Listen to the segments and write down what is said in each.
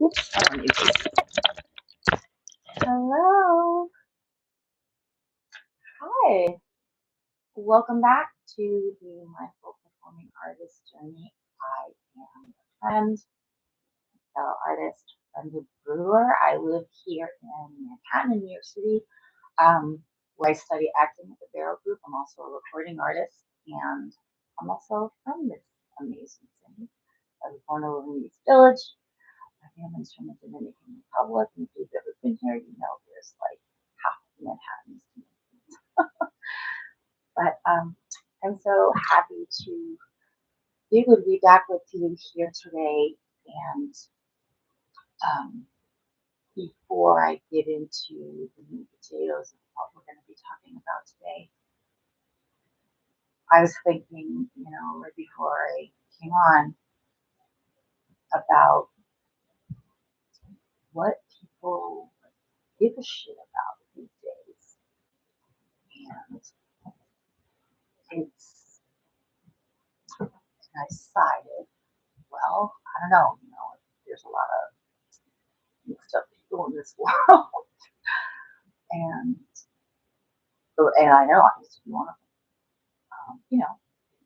Oops, I don't need this. Hello. Hi. Welcome back to the Mindful Performing Artist Journey. I am a friend, fellow artist, friend brewer. I live here in Manhattan, New York City, where I study acting at the Barrel Group. I'm also a recording artist, and I'm also from this amazing city. I was born over in East Village. My family's from the Dominican Republic, and if you've ever been here, you know there's like half of Manhattan's. But I'm so happy to be able to be back with you here today. And um, before I get into the meat and potatoes of what we're going to be talking about today, I was thinking, right before I came on, about what people give a shit about these days. And it's, and I decided, well, I don't know, there's a lot of mixed up people in this world. And and I know I used to be one of them.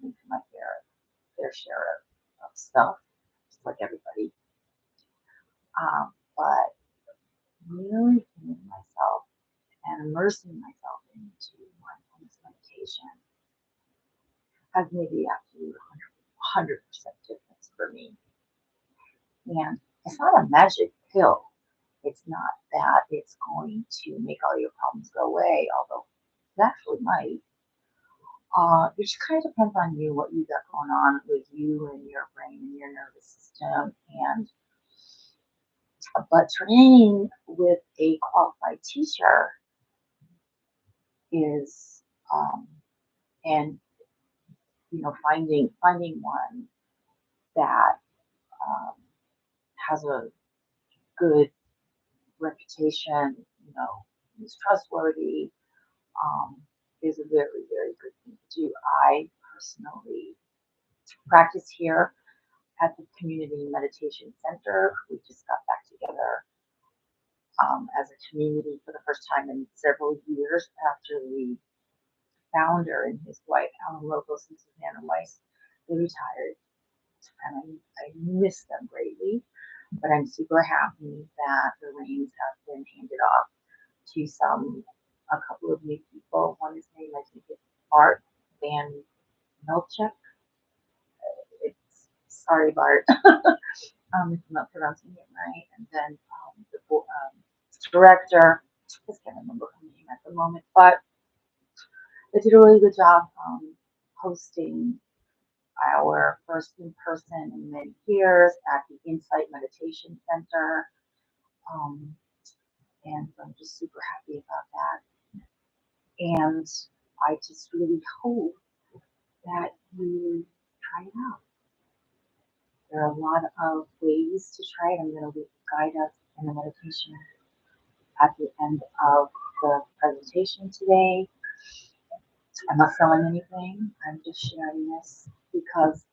Into my fair share of stuff, just like everybody. But really committing myself and immersing myself into mindfulness meditation has made the absolute 100% difference for me. And it's not a magic pill. It's not that it's going to make all your problems go away, although it actually might. It just kind of depends on you, what you got going on with you and your brain and your nervous system. But training with a qualified teacher is, and finding one that um, has a good reputation, is trustworthy, um, is a very, very good thing to do. I personally practice here at the Community Meditation Center. We just got back together as a community for the first time in several years after the founder and his wife, Alan Locos and Susanna Weiss, they retired. And I miss them greatly, but I'm super happy that the reins have been handed off to a couple of new people. One is named, I think it's Bart Van Milchek. It's sorry, Bart, if I'm not pronouncing it right. And then the director, I just can't remember her name at the moment, but they did a really good job hosting our first in person in many years at the Insight Meditation Center. Um, and so I'm just super happy about that. And I just really hope that you try it out. There are a lot of ways to try it. I'm going to guide us in the meditation at the end of the presentation today. I'm not selling anything. I'm just sharing this because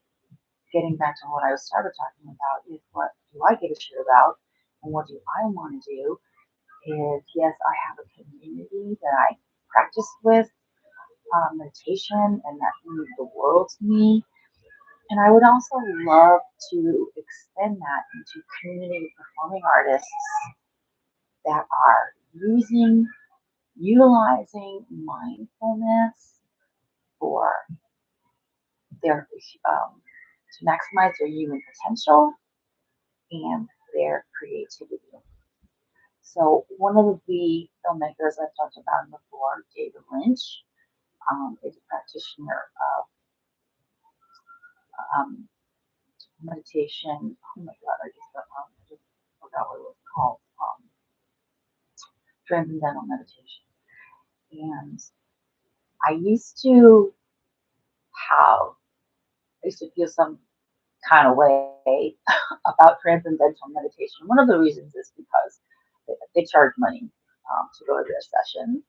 getting back to what I started talking about is, what do I give a shit about and what do I want to do is, yes, I have a community that I practice with meditation, and that means the world to me. And I would also love to extend that into community performing artists that are utilizing mindfulness for their to maximize their human potential and their creativity. So one of the filmmakers I've talked about before, David Lynch, is a practitioner of um, meditation. Oh my God, I just forgot what it was called. Transcendental meditation. And I used to I used to feel some kind of way about transcendental meditation. One of the reasons is because they charge money to go to their sessions,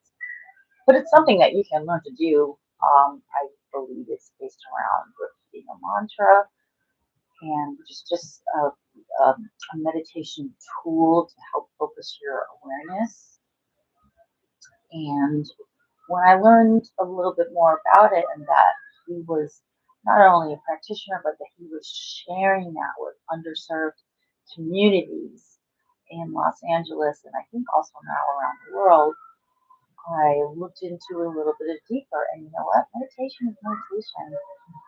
but it's something that you can learn to do. I believe it's based around repeating a mantra, and which is just a meditation tool to help focus your awareness. And when I learned a little bit more about it, and that he was not only a practitioner, but that he was sharing that with underserved communities in Los Angeles, and I think also now around the world, I looked into a little bit deeper. And you know what? Meditation is meditation.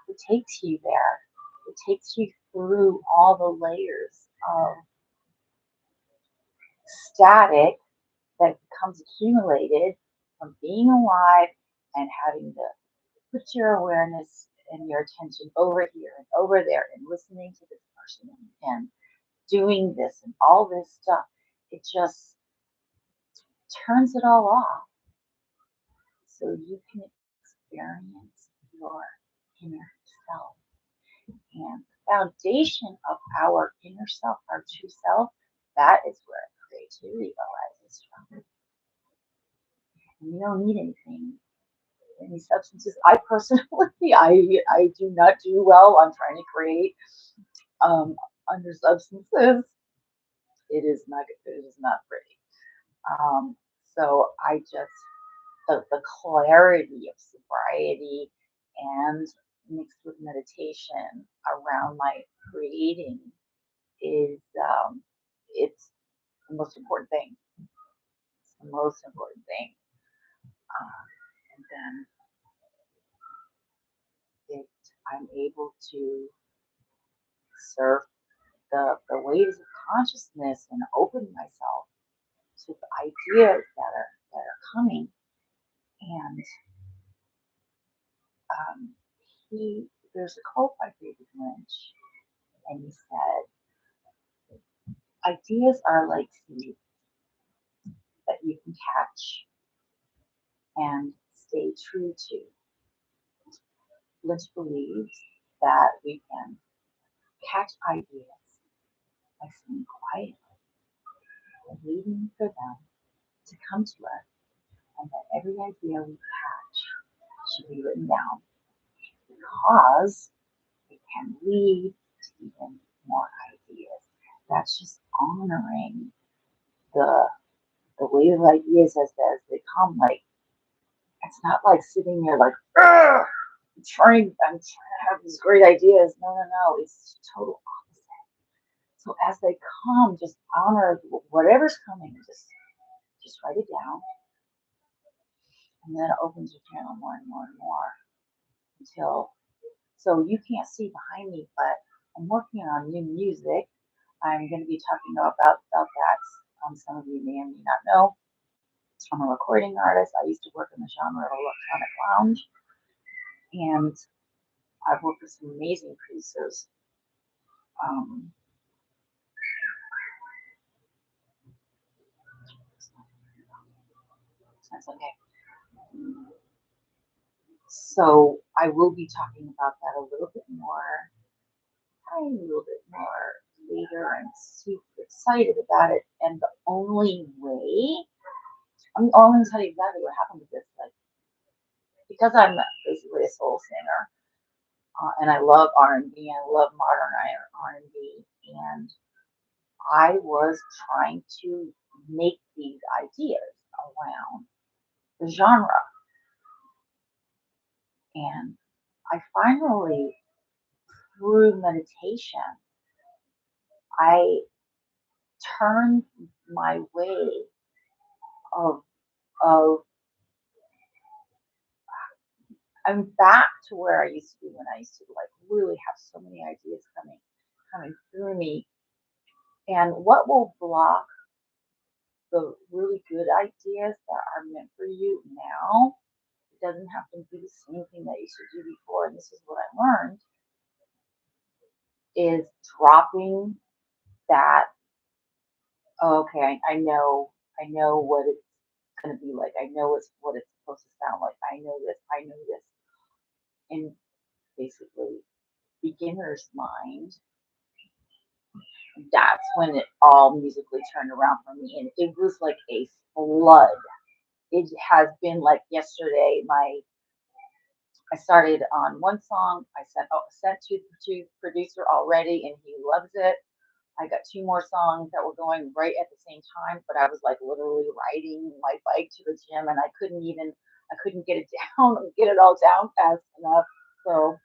It takes you there. It takes you through all the layers of static that becomes accumulated from being alive and having to put your awareness and your attention over here and over there and listening to this person and doing this and all this stuff. It just turns it all off so you can experience your inner self. And the foundation of our inner self, our true self, that is where creativity arises from. And you don't need anything, any substances. I personally, I do not do well on trying to create under substances. It is not pretty. So I just the clarity of sobriety and mixed with meditation around my creating is it's the most important thing. It's the most important thing. And then it I'm able to serve the waves of consciousness and open myself to the ideas that are coming. And um, he there's a quote by David Lynch, and he said, "Ideas are like seeds that you can catch and stay true to." Lynch believes that we can catch ideas by sitting quietly and waiting for them to come to us, and that every idea we catch should be written down because it can lead to even more ideas. That's just honoring the the wave of ideas as they come. Like it's not like sitting there like, "Ugh, I'm trying to have these great ideas." No, no, no. It's total opposite. So as they come, just honor whatever's coming. Just write it down, and then it opens your channel more and more and more until. So you can't see behind me, but I'm working on new music. I'm going to be talking about that. Some of you may or may not know. I'm a recording artist. I used to work in the genre of electronic lounge, and I've worked with some amazing producers. Um, that's okay. So I will be talking about that a little bit more, tiny little bit more later. I'm super excited about it. And the only way, I'm going to tell you exactly what happened with this. Like, because I'm basically a soul singer, and I love R&B, and I love modern R&B, and I was trying to make these ideas around the genre. And I finally, through meditation, I turned my way of of I'm back to where I used to be when I used to like really have so many ideas coming through me. And what will block the really good ideas that are meant for you now? It doesn't have to be the same thing that you used to do before. And this is what I learned is dropping that. Oh, okay, I know what it's gonna be like. I know what it's supposed to sound like. I know this. In basically beginner's mind, that's when it all musically turned around for me. And it was like a flood. It has been like yesterday. I started on one song. I sent to producer already, and he loves it. I got two more songs that were going right at the same time, but I was like literally riding my bike to the gym, and I couldn't get it down, get it all down fast enough. So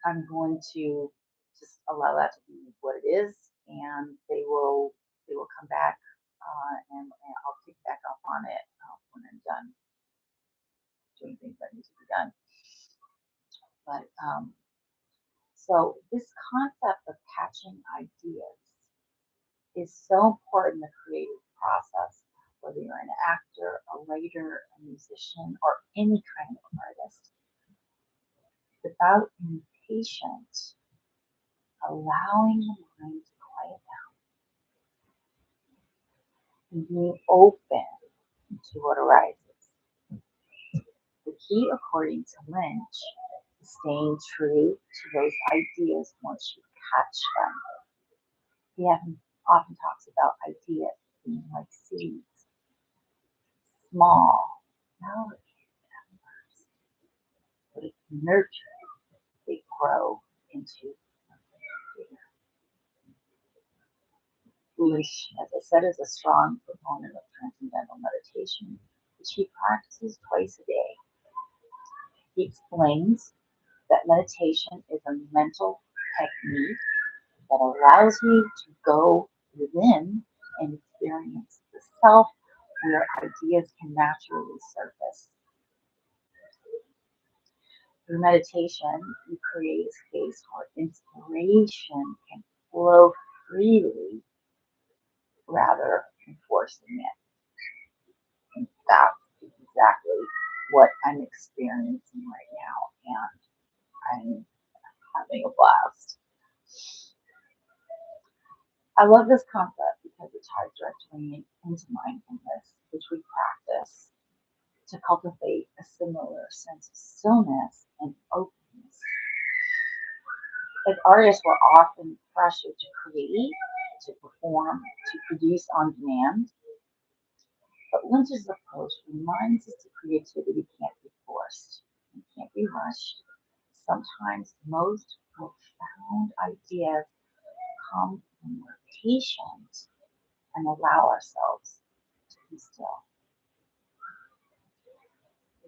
I'm going to just allow that to be what it is, and they will come back, and I'll pick back up on it when I'm done doing things that need to be done. But so this concept of catching ideas is so important in the creative process, whether you're an actor, a writer, a musician, or any kind of artist. It's about being patient, allowing the mind to quiet down, and being open to what arises. The key, according to Lynch, is staying true to those ideas once you catch them. He often talks about ideas being like seeds, small, delicate embers, but if nurtured, they grow into something bigger. Lynch, as I said, is a strong proponent of transcendental meditation, which he practices twice a day. He explains that meditation is a mental technique that allows me to go within and experience the self where ideas can naturally surface. Through meditation, you create a space where inspiration can flow freely rather than forcing it. And that is exactly what I'm experiencing right now, and I'm having a blast. I love this concept because it ties directly into mindfulness, which we practice to cultivate a similar sense of stillness and openness. As artists, we're often pressured to create, to perform, to produce on demand, but Lynch's approach reminds us that creativity can't be forced, it can't be rushed. Sometimes the most profound ideas come when we're patient and allow ourselves to be still.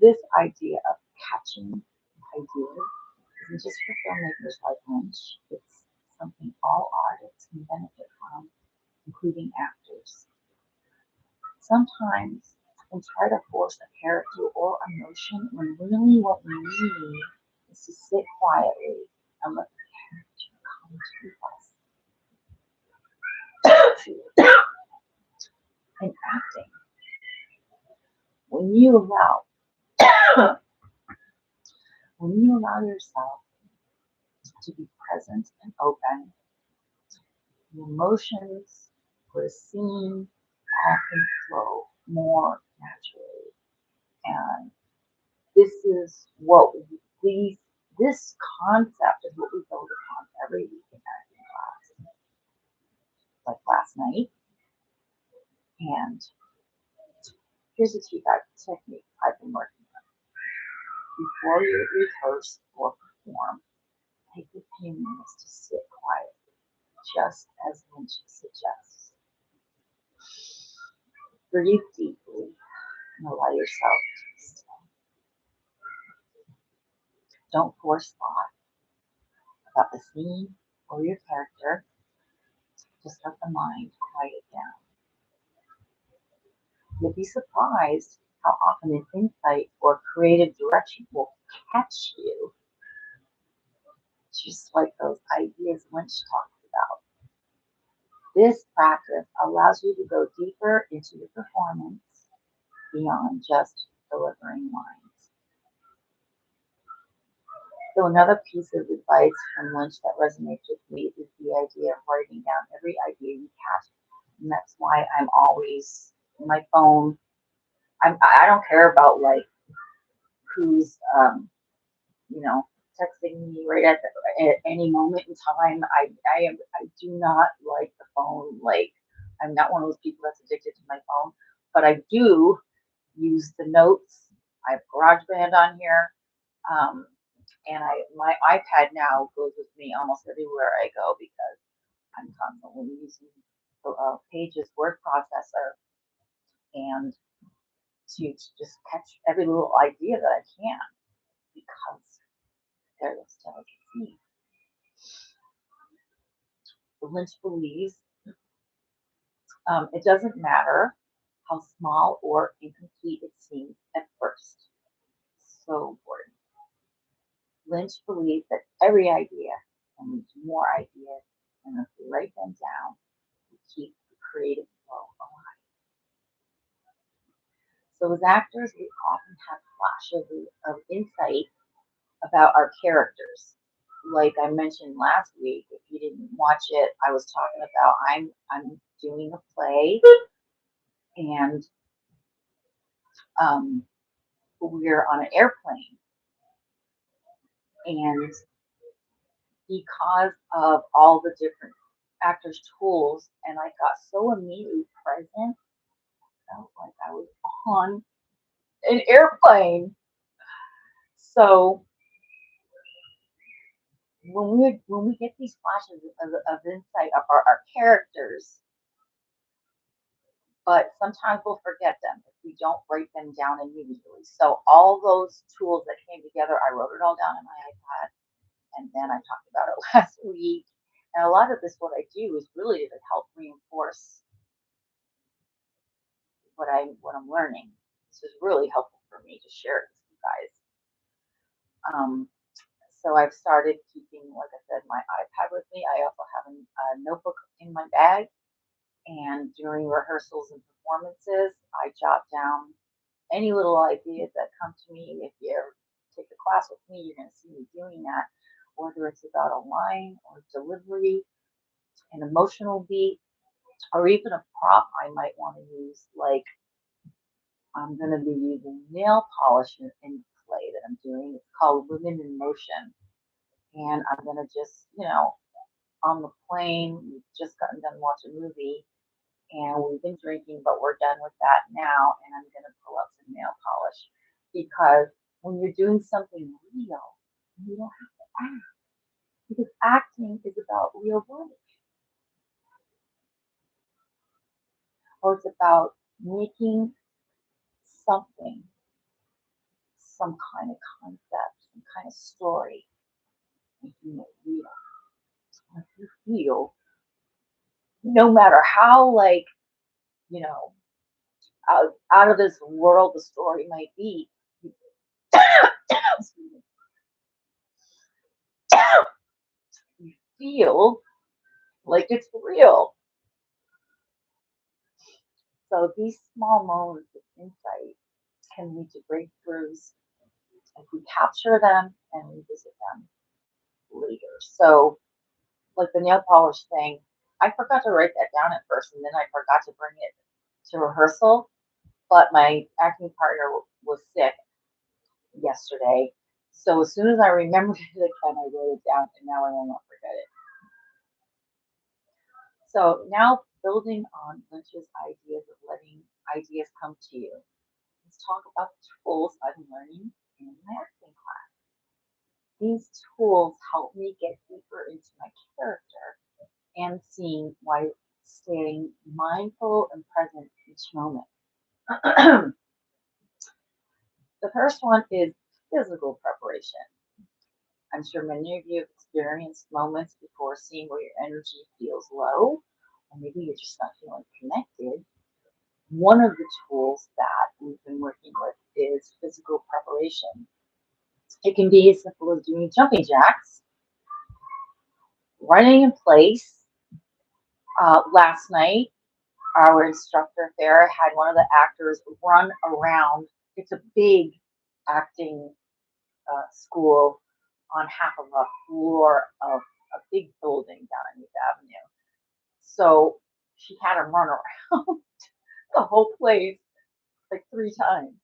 This idea of catching ideas isn't just for filmmakers like Lynch, it's something all artists can benefit from, including actors. Sometimes we try to force a character or emotion when really what we need is to sit quietly and let the character come to us. In acting, when you allow when you allow yourself to be present and open, the emotions for a scene often flow more naturally. And this is what we this concept is what we build upon every week in acting class. Like last night. And here's a technique I've been working on. Before you rehearse or perform, take a few minutes to sit quietly, just as Lynch suggests. Breathe deeply and allow yourself to be still. Don't force thought about the scene or your character. Just let the mind quiet down. You'll be surprised how often an insight or creative direction will catch you, just like those ideas Lynch talks about. This practice allows you to go deeper into your performance beyond just delivering lines. So another piece of advice from Lynch that resonates with me is the idea of writing down every idea you catch. And that's why I'm always my phone. I don't care about like who's you know texting me right at any moment in time. I do not like the phone. Like I'm not one of those people that's addicted to my phone, but I do use the notes. I have GarageBand on here. Um, and my iPad now goes with me almost everywhere I go because I'm constantly using Page's word processor and to just catch every little idea that I can because they're those delicate seeds. Lynch believes it doesn't matter how small or incomplete it seems at first. So important. Lynch believes that every idea can lead to more ideas, and if we write them down, we keep the creative flow alive. So as actors, we often have flashes of insight about our characters. Like I mentioned last week, if you didn't watch it, I was talking about I'm doing a play and um, we're on an airplane, and because of all the different actors' tools, and I got so immediately present, I felt like I was on an airplane. So when we get these flashes of insight of our characters, but sometimes we'll forget them if we don't write them down immediately. So all those tools that came together, I wrote it all down in my iPad, and then I talked about it last week. And a lot of this, what I do is really to help reinforce what I'm learning. This is really helpful for me to share it with you guys. So I've started keeping, like I said, my iPad with me. I also have a notebook in my bag, and during rehearsals and performances, I jot down any little ideas that come to me. If you ever take a class with me, you're going to see me doing that, whether it's about a line or delivery, an emotional beat, or even a prop I might want to use. Like I'm going to be using nail polish in play that I'm doing. It's called Women in Motion. And I'm going to just, on the plane, we've just gotten done watching a movie and we've been drinking, but we're done with that now. And I'm going to pull out some nail polish because when you're doing something real, you don't have to act because acting is about real life, or it's about making something, some kind of concept, some kind of story, making it real. If you feel, no matter how, like, you know, out of this world the story might be, you feel like it's real. So these small moments of insight can lead to breakthroughs if we capture them and revisit them later. So, like the nail polish thing, I forgot to write that down at first, and then I forgot to bring it to rehearsal. But my acting partner was sick yesterday, so as soon as I remembered it again, I wrote it down, and now I will not forget it. So now, building on Lynch's ideas of letting ideas come to you, let's talk about the tools I'm learning in my acting class. These tools help me get deeper into my character and seeing why staying mindful and present each moment. The first one is physical preparation. I'm sure many of you have experienced moments before seeing where your energy feels low, or maybe you're just not feeling connected. One of the tools that we've been working with is physical preparation. It can be as simple as doing jumping jacks, running in place. Last night, our instructor there had one of the actors run around. It's a big acting school on half of a floor of a big building down on East Avenue. So she had him run around the whole place like 3 times.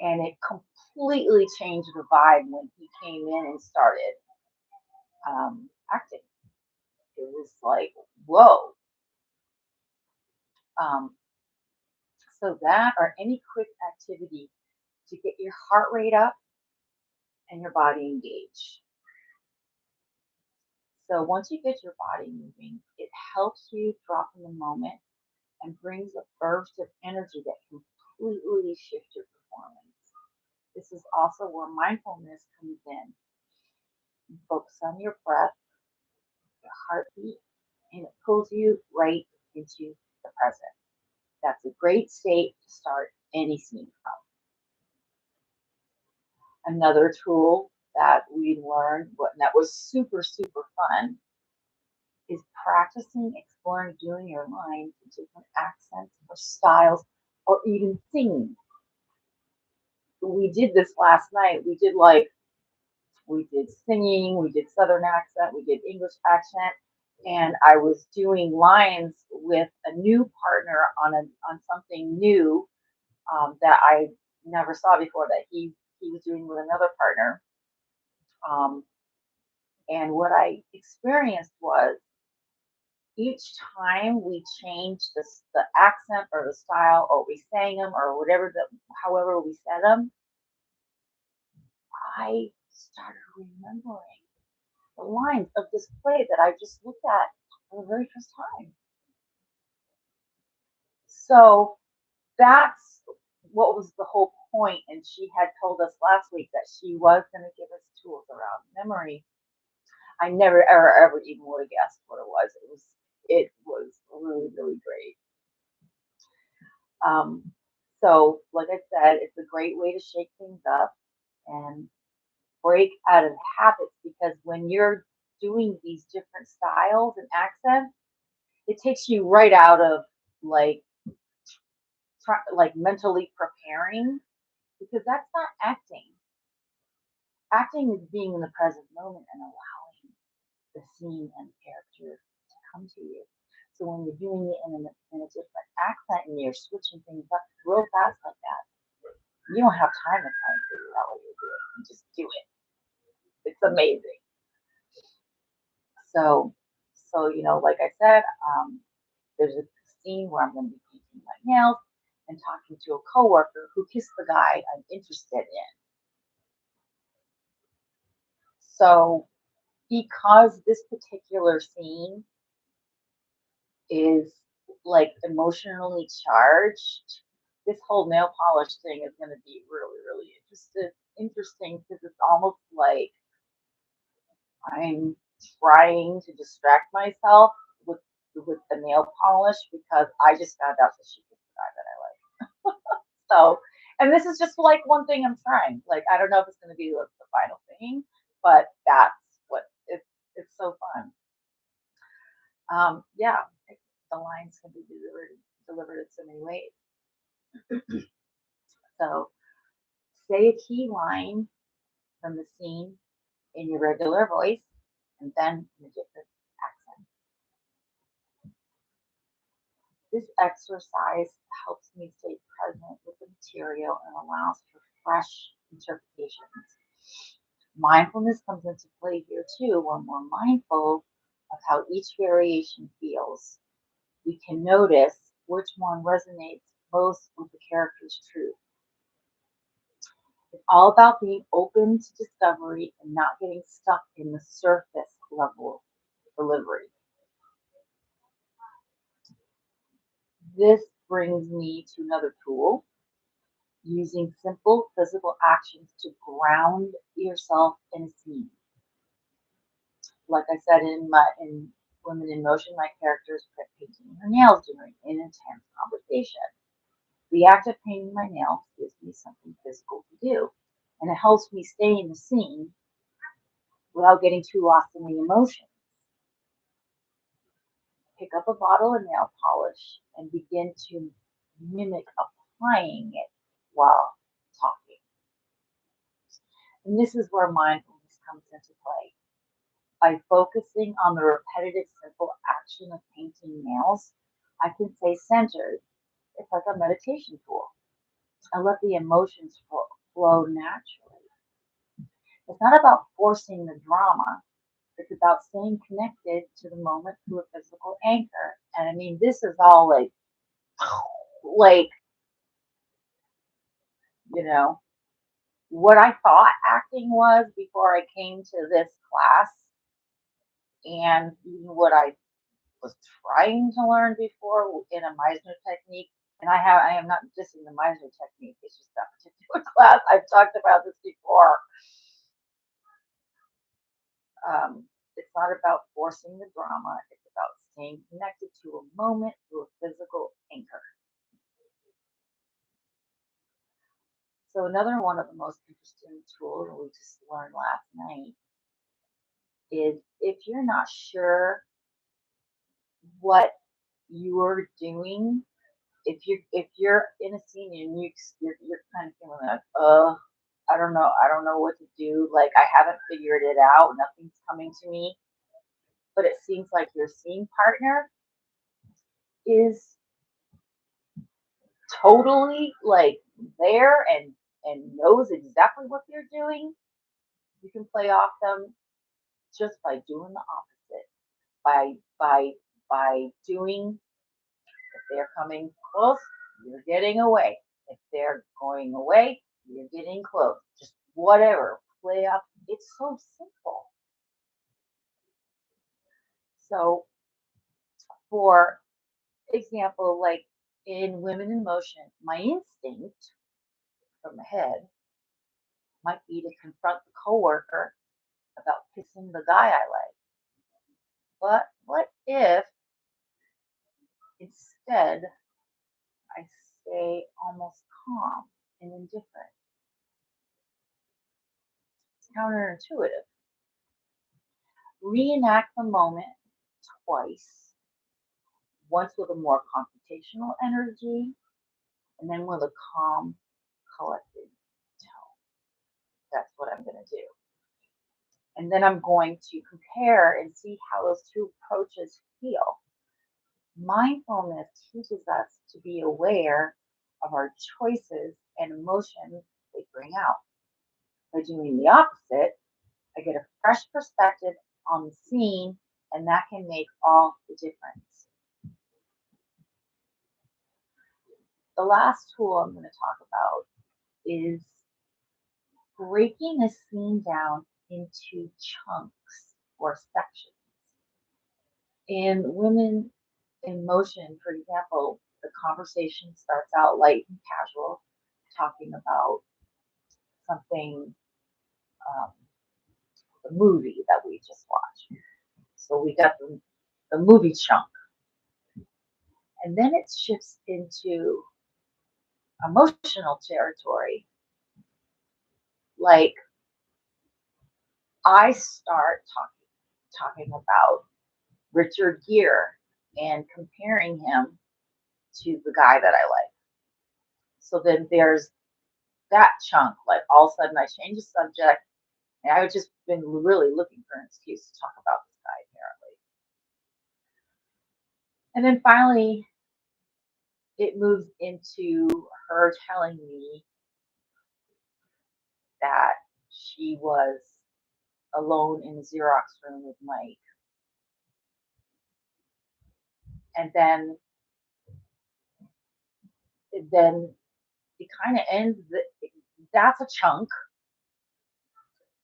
And it completely changed the vibe when he came in and started acting. It was like, whoa. Um, so that or any quick activity to get your heart rate up and your body engaged. So once you get your body moving, it helps you drop in the moment and brings a burst of energy that completely shifts your performance. This is also where mindfulness comes in. You focus on your breath, your heartbeat, and it pulls you right into the present. That's a great state to start any scene from. Another tool that we learned, that was super, super fun, is practicing exploring doing your lines in different accents or styles or even singing. We did this last night. We did singing, we did Southern accent, we did English accent, and I was doing lines with a new partner on something new that I never saw before that he was doing with another partner. Um, and what I experienced was each time we changed the accent or the style, or we sang them, or however we said them, I started remembering the lines of this play that I just looked at for the very first time. So that's what was the whole point. And she had told us last week that she was going to give us tools around memory. I never, ever even would have guessed what it was. It was really, really great. Um, so, like I said, it's a great way to shake things up and break out of habits, because when you're doing these different styles and accents, it takes you right out of like like mentally preparing, because that's not acting. Acting is being in the present moment and allowing the scene and character to come to you. So when you're doing it in a different accent and you're switching things up real fast like that, you don't have time to try and figure out what you're doing. You just do it. It's amazing. So, like I said, there's a scene where I'm going to be painting my nails and talking to a coworker who kissed the guy I'm interested in. So, because this particular scene is like emotionally charged, this whole nail polish thing is going to be really, really interesting, because it's almost like I'm trying to distract myself with the nail polish, because I just found out that she was the guy that I like. So, and this is just like one thing I'm trying. Like, I don't know if it's going to be the final thing, but that's what it's so fun. Yeah, the lines can be delivered in so many ways. So, say a key line from the scene in your regular voice, and then in a different accent. This exercise helps me stay present with the material and allows for fresh interpretations. Mindfulness comes into play here too. When we're mindful of how each variation feels, we can notice which one resonates most with the character's truth. It's all about being open to discovery and not getting stuck in the surface level delivery. This brings me to another tool: using simple physical actions to ground yourself in a scene. Like I said in Women in Motion, my character is painting her nails during an intense conversation. The act of painting my nails gives me something physical to do, and it helps me stay in the scene without getting too lost in the emotion. Pick up a bottle of nail polish and begin to mimic applying it while talking. And this is where mindfulness comes into play. By focusing on the repetitive, simple action of painting nails, I can stay centered. It's like a meditation tool. I let the emotions flow naturally. It's not about forcing the drama. It's about staying connected to the moment through a physical anchor. And I mean, this is all like, you know, what I thought acting was before I came to this class And what I was trying to learn before in a Meisner technique, and I am not dissing the Meisner technique, it's just that particular class. I've talked about this before. It's not about forcing the drama, it's about staying connected to a moment through a physical anchor. So another one of the most interesting tools we just learned last night is if you're not sure what you're doing, if you're in a scene and you're kind of feeling like, I don't know what to do, like I haven't figured it out, nothing's coming to me, but it seems like your scene partner is totally like there and knows exactly what they're doing, you can play off them just by doing the opposite. By doing, if they're coming close, you're getting away. If they're going away, you're getting close. Just whatever. Play up. It's so simple. So for example, like in Women in Motion, my instinct from the head might be to confront the coworker about kissing the guy I like. But what if instead I stay almost calm and indifferent? It's counterintuitive. Reenact the moment twice, once with a more confrontational energy, and then with a calm, collected tone. That's what I'm going to do. And then I'm going to compare and see how those two approaches feel. Mindfulness teaches us to be aware of our choices and emotions they bring out. By doing the opposite, I get a fresh perspective on the scene, and that can make all the difference. The last tool I'm going to talk about is breaking a scene down into chunks or sections. In Women in Motion, for example, the conversation starts out light and casual, talking about something, um, the movie that we just watched. So we got the movie chunk. And then it shifts into emotional territory. Like I start talking about Richard Gere and comparing him to the guy that I like. So then there's that chunk. Like all of a sudden I change the subject, and I've just been really looking for an excuse to talk about this guy apparently. And then finally it moves into her telling me that she was alone in the Xerox room with Mike. And then it kind of ends. That's a chunk,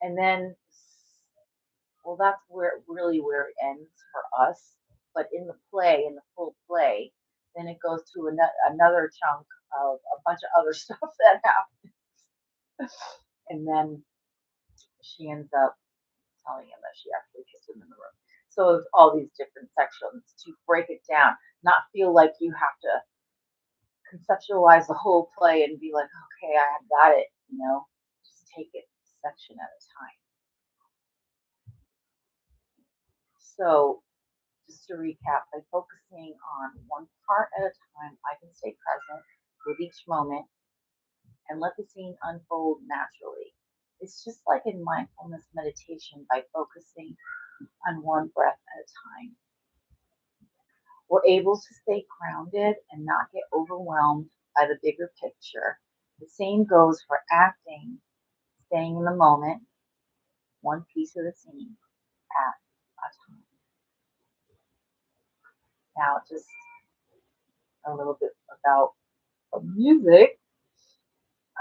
and then well, that's where it ends for us. But in the play, in the full play, then it goes to another chunk of a bunch of other stuff that happens, and then she ends up telling him that she actually kissed him in the room. So it's all these different sections to break it down, not feel like you have to conceptualize the whole play and be like, okay, I have got it, just take it section at a time. So just to recap, by focusing on one part at a time, I can stay present with each moment and let the scene unfold naturally. It's just like in mindfulness meditation by focusing on one breath at a time. We're able to stay grounded and not get overwhelmed by the bigger picture. The same goes for acting, staying in the moment, one piece of the scene at a time. Now, just a little bit about the music.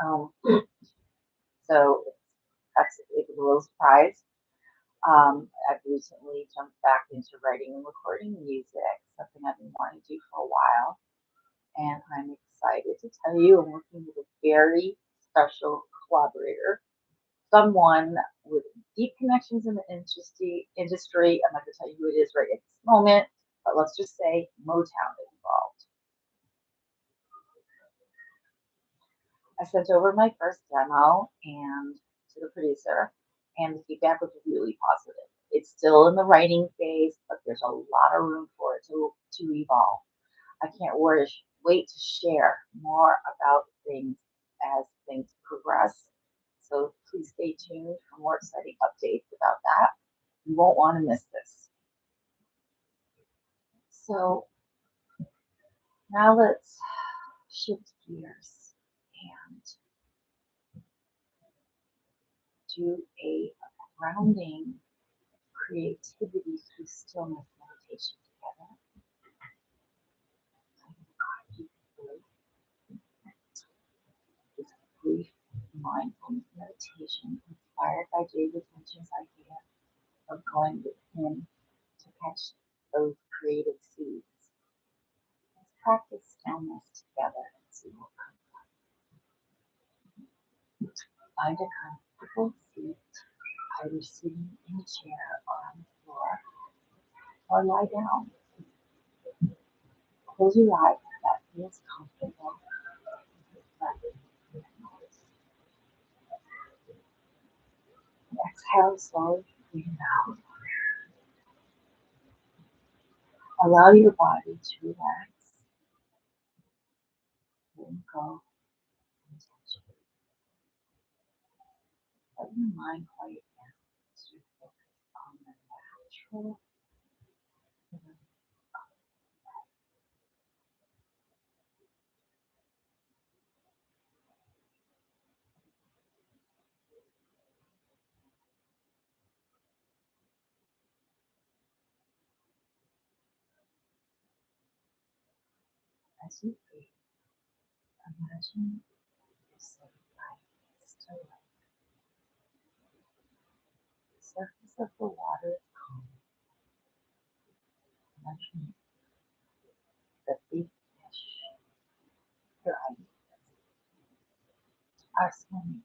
Um, so that's it was a little surprise. I've recently jumped back into writing and recording music, something I've been wanting to do for a while. And I'm excited to tell you I'm working with a very special collaborator, someone with deep connections in the industry. I'm not going to tell you who it is right at this moment, but let's just say Motown is involved. I sent over my first demo and to the producer, and the feedback was really positive. It's still in the writing phase, but there's a lot of room for it to evolve. I can't wait to share more about things as things progress. So please stay tuned for more exciting updates about that. You won't want to miss this. So now let's shift gears and do a grounding creativity through stillness meditation together. I'm going to guide you through this brief mindfulness meditation inspired by David Lynch's idea of going within to catch those creative seeds. Let's practice stillness together and see what comes up. Find a comfortable seat, either sitting in a chair or on the floor, or lie down. Close your eyes if that feels comfortable. Exhale slowly through your mouth. Allow your body to relax. Let go and tension. Let your mind quiet down to focus on the natural rhythm as you breathe. Imagine you're sitting right next to the surface of the water is calm. Imagine the big fish, your eyes are swimming.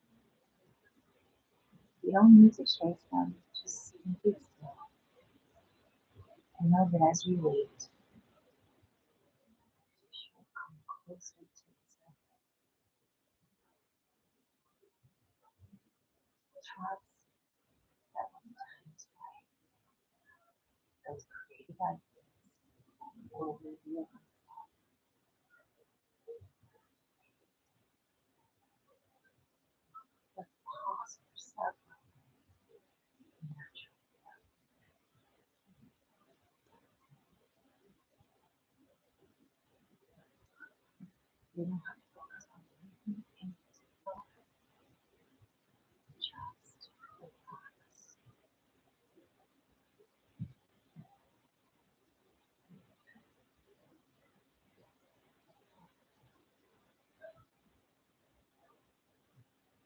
You don't need to chase them, just simply still. And know that as you wait, the fish will come closer to the surface. Trust that when the time is right, those creative ideas will reveal themselves. Let's pause for several natural. You don't have to focus on anything. Just relax.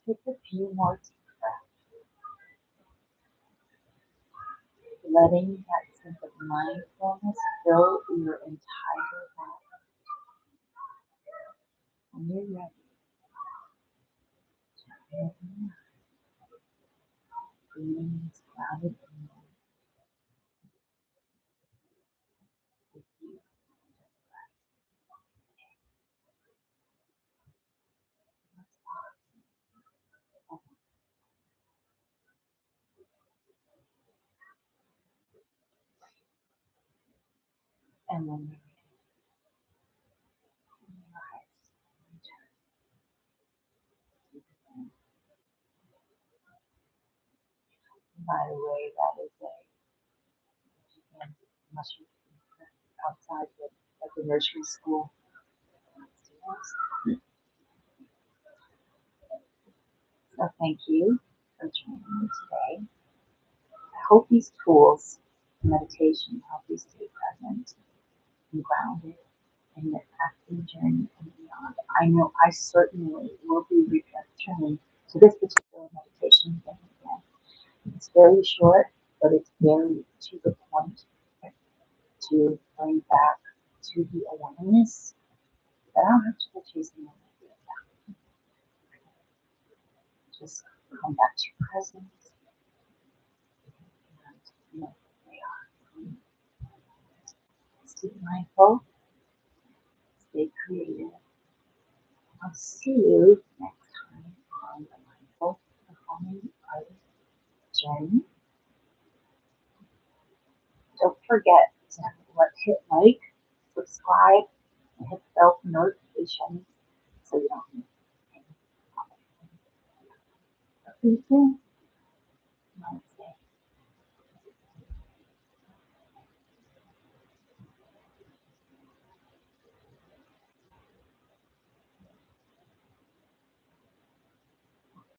Take a few more deep breaths, letting that sense of mindfulness fill your entire body. When you're ready, breathing is grounded in with you. And when you're ready, open your eyes and return to the room. By the way, that is unless you outside at the nursery school. So thank you for joining me today. I hope these tools, meditation, help you stay present and grounded in the acting journey and beyond. I know I certainly will be returning to this particular meditation again and again. It's very short, but it's very to the point to bring back to the awareness that I don't have to go chasing them. Just come back to your presence and know who they are. Stay mindful, stay creative. I'll see you next time on the Mindful Performing Artist Journey. Don't forget to hit like, subscribe, and hit the bell for notifications so you don't miss anything. See you soon.